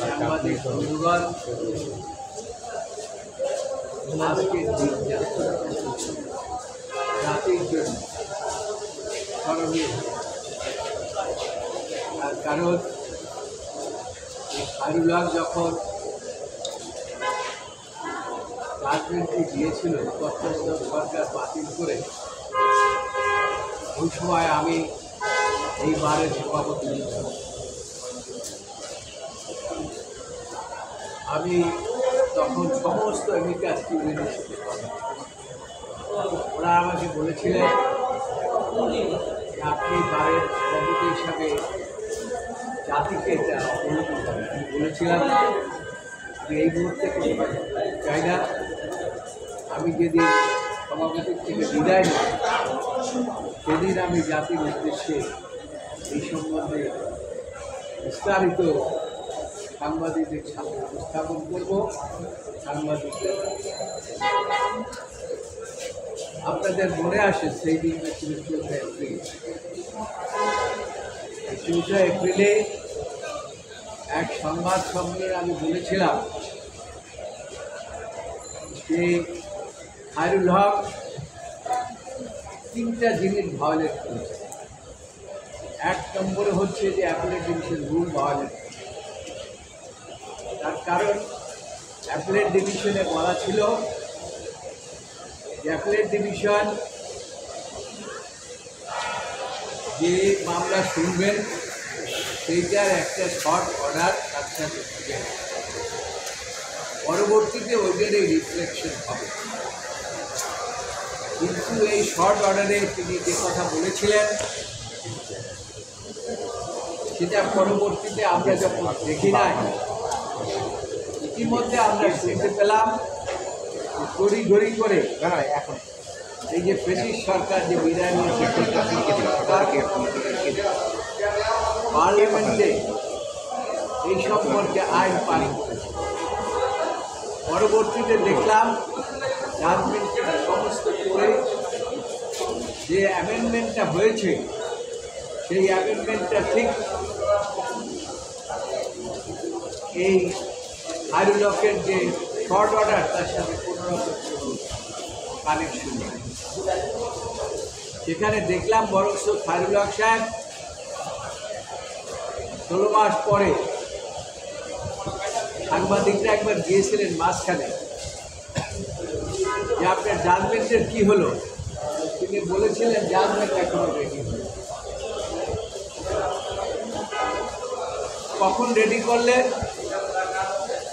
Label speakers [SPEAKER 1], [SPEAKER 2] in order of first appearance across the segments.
[SPEAKER 1] সাংবাদিক বন্ধুগণ, আজকের দিনটা জাতির জন্য স্মরণীয়। তার কারণ খায়রুল হক যখন রাজনীতি দিয়েছিল তত্ত্বাবধায়ক সরকার বাতিল করে, ওই সময় আমি এই বারের সভাপতি ছিলাম। আমি তখন সমস্ত এমিকাস কিউরিদের সাথে কথা, ওরা আমাকে বলেছিলেন আপনি বারের সভাপতি হিসাবে জাতিকে এটা অনুমতি করেন। আমি বলেছিলাম যে এই মুহূর্তে কোনো চাই না, আমি যেদিন সভাপতির থেকে বিদায় নিই সেদিন আমি জাতির উদ্দেশ্যে এই সম্বন্ধে বিস্তারিত সাংবাদিকদের সামনে উপস্থাপন করব। সাংবাদিকদের আপনাদের মনে আসে সেই দিনটা ছিল 14 এপ্রিল। 14 এপ্রিলে এক সংবাদ সম্মেলনে আমি বলেছিলাম যে খায়রুল হক 3টা জিনিস ভায়োলেট করেছে। 1 নম্বরে হচ্ছে যে অ্যাপেলেট ডিভিশন রুল ভায়োলেট। তার কারণ অ্যাপেলেট ডিভিশনে বলা ছিল যে অ্যাপেলেট ডিভিশন যে মামলা শুনবেন সেইটার একটা শর্ট অর্ডার তার সাথে ছিল, পরবর্তীতে ওইটার এই রিফ্লেকশন হবে। কিন্তু এই শর্ট অর্ডারে তিনি যে কথা বলেছিলেন সেটা পরবর্তীতে আমরা যখন দেখি নাই, ইতিমধ্যে আমরা শুনতে পেলাম তড়িঘড়ি করে
[SPEAKER 2] এখন
[SPEAKER 1] এই যে ব্রিটিশ সরকার যে বিদায় নিয়েছে পার্লামেন্টে এই সম্পর্কে আইন পাস করেছে। পরবর্তীতে দেখলাম জাজমেন্টের সমস্ত করে যে অ্যামেন্ডমেন্টটা হয়েছে সেই অ্যামেন্ডমেন্টটা ঠিক এই খায়রুল হকের যে শর্ট অর্ডার তার সাথে কোনো রকম কানেকশন নেই। সেখানে দেখলাম বরং খায়রুল হক সাহেব 16 মাস পরে সাংবাদিকরা একবার গিয়েছিলেন মাঝখানে যে আপনার জাজমেন্টের কী হলো, তিনি বলেছিলেন জাজমেন্ট এখনো রেডি হলো। কখন রেডি করলেন?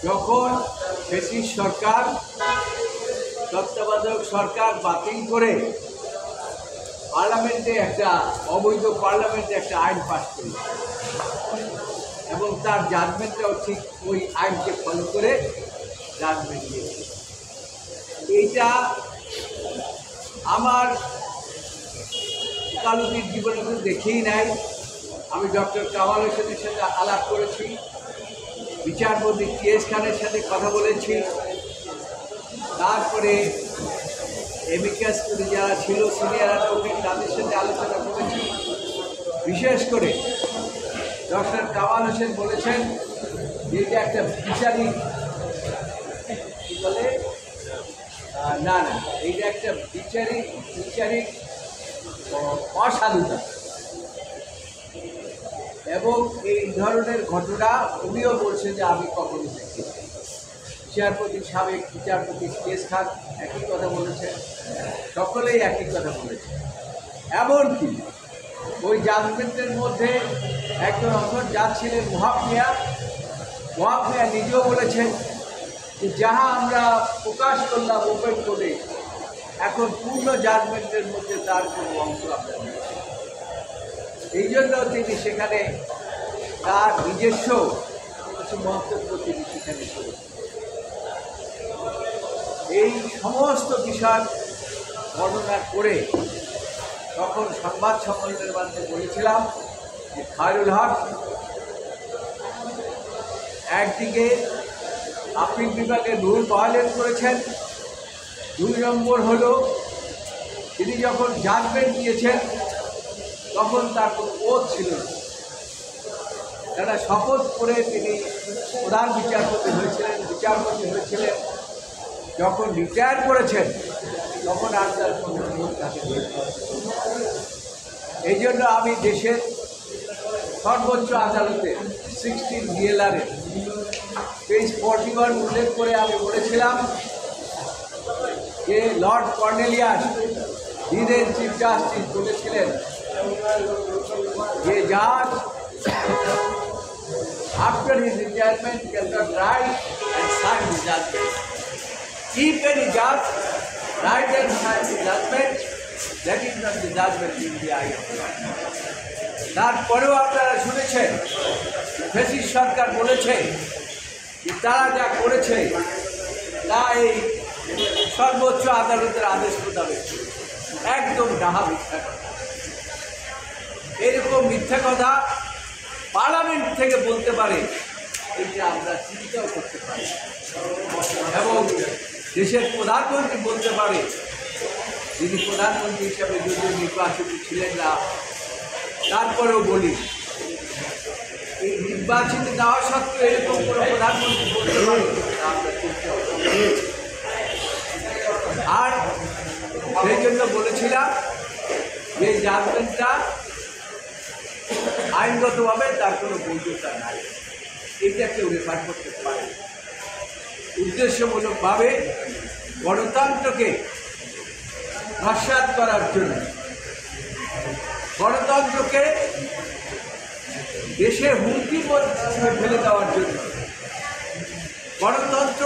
[SPEAKER 1] যখন ব্রিটিশ সরকার তত্ত্বাবধায়ক সরকার বাতিল করে পার্লামেন্টে একটা অবৈধ পার্লামেন্টে একটা আইন পাস করল এবং তার জাজমেন্টটাও ঠিক ওই আইনকে ফলো করে জাজমেন্ট দিয়েছে। এইটা আমার ওকালতির জীবনে কোনো দেখেই নাই। আমি ডক্টর কামাল হোসেনের সাথে আলাপ করেছি, বিচারপতি কে.এস. খানের সাথে কথা বলেছি, তারপরে এমিকাস কিউরি যারা ছিল সিনিয়র অ্যাডভোকেট তাদের সাথে আলোচনা করেছি। বিশেষ করে ডক্টর কামাল হোসেন বলেছেন যে এটা একটা বিচারিক কী বলে না এইটা একটা বিচারিক অসাধুতা এবং এই ধরনের ঘটনা উনিও বলছেন যে আমি কখনো দেখি। বিচারপতি সাবেক বিচারপতি কে.এস. খান একই কথা বলেছেন, সকলেই একই কথা বলেছেন। এমনকি ওই জাজমেন্টের মধ্যে একজন অথর জাজ ছিলেন ওয়াহাব মিয়া নিজেও বলেছেন যে যাহা আমরা প্রকাশ করলাম ওপেন করে এখন পূর্ণ জাজমেন্টের মধ্যে তার কোনো অংশ আমরা নেই। এই জন্য তিনি সেখানে তার নিজস্ব কিছু মন্তব্য তিনি সেখানে করেছেন। এই সমস্ত বিষয় বর্ণনা করে তখন সংবাদ সম্মেলনের মাধ্যমে বলেছিলাম যে খায়রুল হক একদিকে আপিল বিভাগের রুল ভায়োলেট করেছেন, 2 নম্বর হলো তিনি যখন জাজমেন্ট দিয়েছেন তখন তার কোনো ওত ছিল না। তারা শপথ করে তিনি প্রধান বিচারপতি হয়েছিলেন। যখন রিটায়ার করেছেন তখন আর তার কোনো ওত থাকে। এই জন্য আমি দেশের সর্বোচ্চ আদালতে 16 DLR পেজ 41 উল্লেখ করে আমি বলেছিলাম যে লর্ড কর্নেলিয়াস দিনের চিফ জাস্টিস বলেছিলেন যে জাজ after his retirement cannot write and sign the judgment. If any judge write and sign the judgment, that is not the judgment in the eye of God. তারপরেও আপনারা শুনেছেন fascist সরকার বলেছে যে তারা যা করেছে তা এই সর্বোচ্চ আদালতের আদেশ মোতাবেক। একদম ডাহা মিথ্যা কথা। এরকম মিথ্যা কথা পার্লামেন্ট থেকে বলতে পারে, এটা আমরা চিন্তাও করতে পারি। এবং দেশের প্রধানমন্ত্রী বলতে পারে, যিনি প্রধানমন্ত্রী হিসাবে যদিও নির্বাচিত ছিলেন না, তারপরেও বলি এই নির্বাচিত দেওয়া সত্ত্বেও এরকম কোনো প্রধানমন্ত্রী বলতে পারে আমরা চিন্তা করি। আর সেই জন্য বলেছিলাম যে জাজমেন্টটা আইনগতভাবে তার কোনো বৈধতা নাই, এটা কেউ রেফার করতে পারে। উদ্দেশ্যমূলকভাবে গণতন্ত্রকে নস্যাৎ করার জন্য, গণতন্ত্রকে দেশে হুমকির মধ্যে ফেলে দেওয়ার জন্য, গণতন্ত্র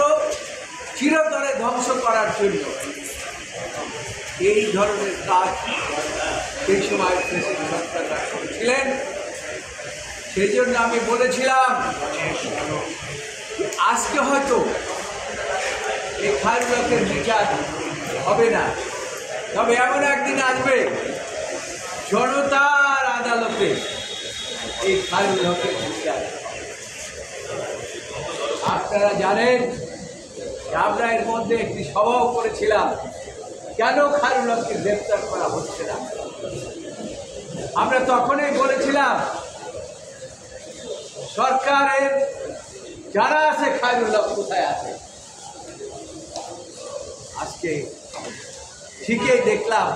[SPEAKER 1] চিরতরে ধ্বংস করার জন্য এই ধরনের কাজ সেই সময় প্রেসিডেন্ট সরকাররা করেছিলেন। সেই জন্য আমি বলেছিলাম আজকে হয়তো এই খায়রুল্লাহর বিচার হবে না, তবে এমন একদিন আসবে জনতার আদালতে এই খায়রুল্লাহর বিচার। আপনারা জানেন আমরা এর মধ্যে একটি সভাও করেছিলাম, কেন খায়রুল্লাহকে গ্রেপ্তার করা হচ্ছে না। আমরা তখনই বলেছিলাম সরকারের যারা আছে খায়রুল্লাহ কোথায় আছে। আজকে ঠিকই দেখলাম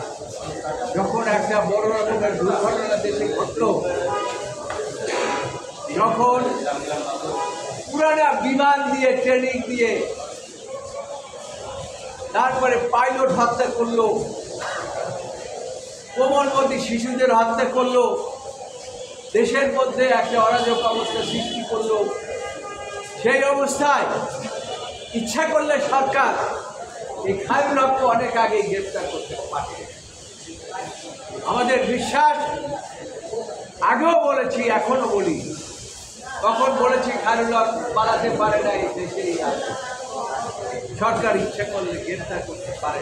[SPEAKER 1] যখন একটা বড় রকমের দুর্ঘটনা দেশে ঘটল, যখন পুরানা বিমান দিয়ে ট্রেনিং দিয়ে তারপরে পাইলট হত্যা করলো, কোমলমতি শিশুদের হত্যা করলো, দেশের মধ্যে একটা অরাজক অবস্থা সৃষ্টি করলো। সেই অবস্থায় ইচ্ছা করলে সরকার এই খায়রুল্লাহকে অনেক আগে গ্রেপ্তার করতে পারে। আমাদের বিশ্বাস, আগেও বলেছি এখনো বলি, তখন বলেছি খায়রুল্লাহ পালাতে পারে না, এই দেশেই আছে, সরকার ইচ্ছা করলে গ্রেপ্তার করতে পারে।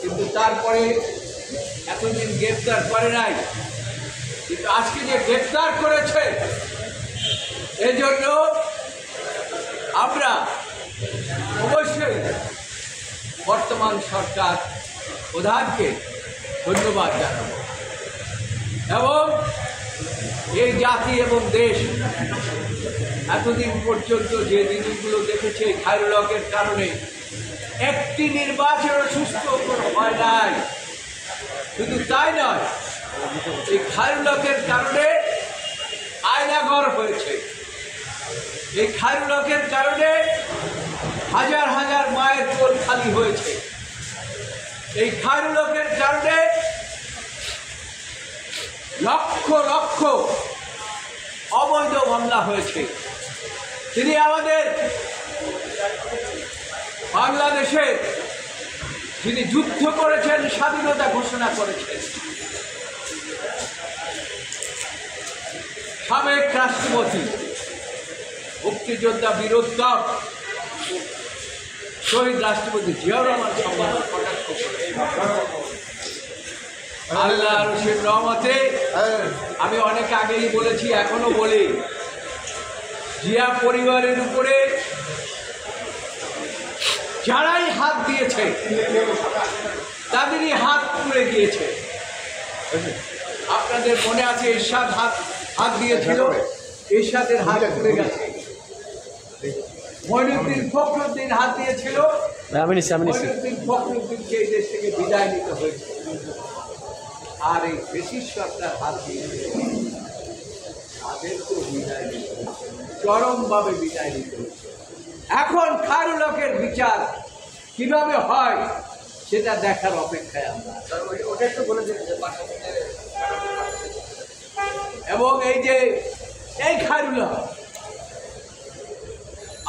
[SPEAKER 1] কিন্তু তারপরে এতদিন গ্রেপ্তার করে নাই, কিন্তু আজকে যে গ্রেপ্তার করেছে এজন্য আমরা অবশ্যই বর্তমান সরকার প্রধানকে ধন্যবাদ জানাব। এবং এই জাতি এবং দেশ এতদিন পর্যন্ত যে জিনিসগুলো দেখেছে খায়রুল্লাহর কারণে, একটি নির্বাচনও সুষ্ঠু হয় নাই। শুধু তাই নয়, এই খায়রুল্লাহর কারণে আয়নাঘর হয়েছে। এই খায়রুল্লাহর কারণে হাজার হাজার মায়ের কোল খালি হয়েছে। এই খায়রুল্লাহর কারণে লক্ষ লক্ষ অবৈধ মামলা হয়েছে। তিনি আমাদের বাংলাদেশে যিনি যুদ্ধ করেছেন, স্বাধীনতা ঘোষণা করেছেন, সাবেক রাষ্ট্রপতি মুক্তিযোদ্ধা বীরোত্তম শহীদ রাষ্ট্রপতি জিয়াউর রহমান সম্মান প্রকাশ করেছেন। আল্লাহ রশিদ রহমতে আমি অনেক আগেই বলেছি, এখনো বলি, জিয়া পরিবারের উপরে যারাই হাত দিয়েছে তাদেরই হাত পুড়ে গিয়েছে। আপনাদের মনে আছে এরশাদ হাত দিয়েছিল, এরশাদের হাত খুলে গেছে। মঈনুদ্দিন ফখরুদ্দিন হাত দিয়েছিল, মঈনুদ্দিন ফখরুদ্দিনকে এই দেশ থেকে বিদায় নিতে হয়েছে। আর এই ব্রিটিশ সরকার হাত দিয়েছে, তাদেরকেও বিদায় নিতে হয়েছে, চরমভাবে বিদায় নিতে হয়েছে। এখন খায়রুল হকের বিচার কিভাবে হয় সেটা দেখার অপেক্ষায় আমরা। এবং এই যে এই খায়রুল হক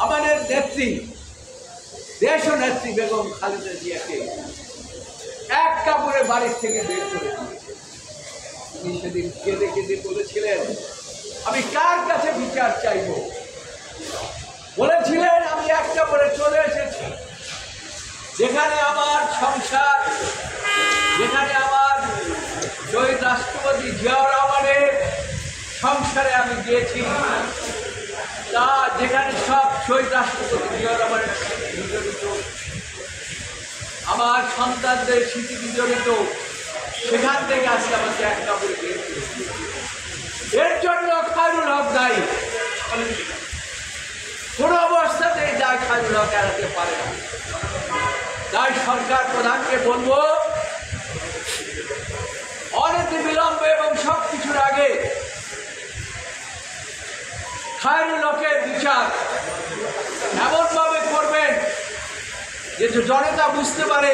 [SPEAKER 1] আমাদের নেত্রী, দেশ নেত্রী বেগম খালেদা জিয়াকে এক কাপড়ে বাড়ির থেকে বের করে দিয়েছে। তিনি সেদিন কেঁদে কেঁদে বলেছিলেন, আমি কার কাছে বিচার চাইব? বলেছিলেন, আমি এক কাপড়ে চলে এসেছি, যেখানে আমার সংসার, যেখানে আমার শহীদ রাষ্ট্রপতি জিয়াউর রহমানের সংসারে আমি গিয়েছি, তা যেখানে সব শহীদ রাষ্ট্রপতি জিয়াউর রহমানের বিজড়িত, আমার সন্তানদের স্মৃতি বিজড়িত, সেখান থেকে আজকে আমাকে এক কাপড়ে বের করেছি। এর জন্য খায়রুল হক দায়ী, কোনো অবস্থাতেই দায় খায়রুল হক এড়াতে পারে না। তাই সরকার প্রধানকে বলবো, অনতি বিলম্বে এবং সব কিছুর আগে খায়রুল হকের বিচার এমনভাবে করবেন যে জনতা বুঝতে পারে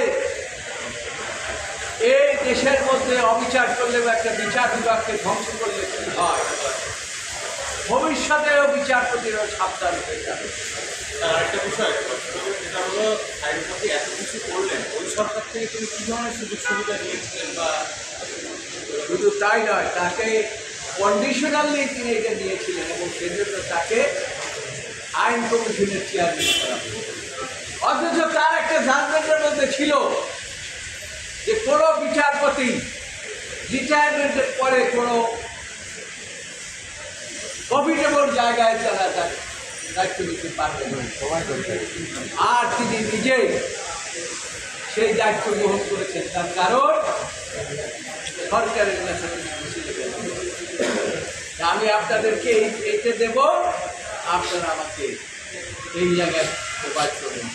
[SPEAKER 1] এই দেশের মধ্যে অবিচার করলে বা একটা বিচার বিভাগকে ধ্বংস করলে কি হয়, ভবিষ্যতেও বিচারপতিরাও সাবধান হয়ে যাবে।
[SPEAKER 2] আরেকটা বিষয় যেটা হলো, আইনপতি এত কিছু করলেন, ওই সরকার থেকে তিনি কী ধরনের সুযোগ সুবিধা নিয়েছিলেন? বা
[SPEAKER 1] শুধু তাই নয়, তাকে কন্ডিশনালি তিনি এটা নিয়েছিলেন এবং সেজন্য তাকে আইন কমিশনের চেয়ারম্যান করা হয়েছে। অথচ তার একটা জাজমেন্টের মধ্যে ছিল যে কোনো বিচারপতি রিটায়ারমেন্টের পরে কোনো প্রফিটেবল জায়গায় তারা তার দায়িত্ব নিতে পারবেন, আর তিনি নিজেই সেই দায়িত্ব গ্রহণ করেছেন। তার কারণ সরকারের কাছে আমি আপনাদেরকে এইটা দেব, আপনারা আমাকে এই জায়গায় প্রোভাইড করবেন।